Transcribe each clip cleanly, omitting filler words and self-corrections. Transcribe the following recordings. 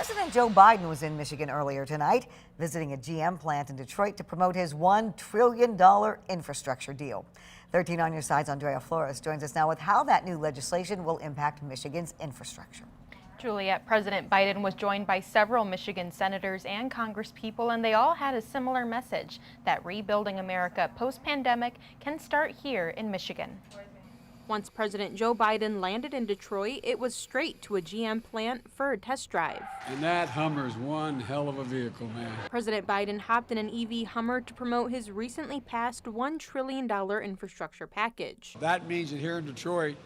President Joe Biden was in Michigan earlier tonight, visiting a GM plant in Detroit to promote his $1 trillion infrastructure deal. 13 on your side's Andrea Flores joins us now with how that new legislation will impact Michigan's infrastructure. Juliet, President Biden was joined by several Michigan senators and congresspeople, and they all had a similar message that rebuilding America post-pandemic can start here in Michigan. Once President Joe Biden landed in Detroit, it was straight to a GM plant for a test drive. And that Hummer's one hell of a vehicle, man. President Biden hopped in an EV Hummer to promote his recently passed $1 trillion infrastructure package. That means that here in Detroit,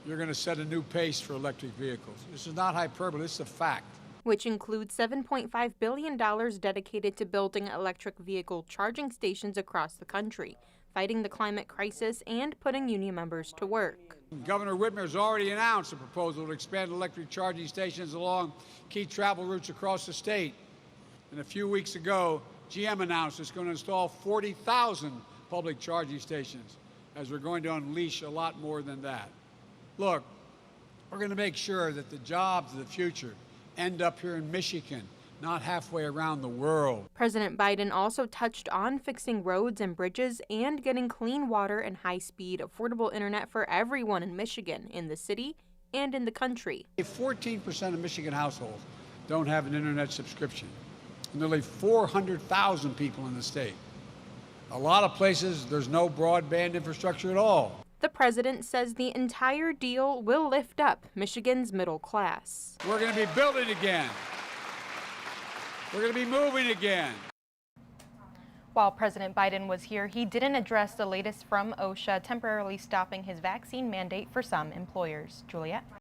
you're going to set a new pace for electric vehicles. This is not hyperbole, it's a fact. Which includes $7.5 billion dedicated to building electric vehicle charging stations across the country, fighting the climate crisis and putting union members to work. Governor Whitmer has already announced a proposal to expand electric charging stations along key travel routes across the state. And a few weeks ago, GM announced it's going to install 40,000 public charging stations, as we're going to unleash a lot more than that. Look, we're going to make sure that the jobs of the future end up here in Michigan, not halfway around the world. President Biden also touched on fixing roads and bridges and getting clean water and high-speed, affordable internet for everyone in Michigan, in the city and in the country. 14% of Michigan households don't have an internet subscription. Nearly 400,000 people in the state. A lot of places, there's no broadband infrastructure at all. The president says the entire deal will lift up Michigan's middle class. We're going to be building again. We're going to be moving again. While President Biden was here, he didn't address the latest from OSHA temporarily stopping his vaccine mandate for some employers. Juliet?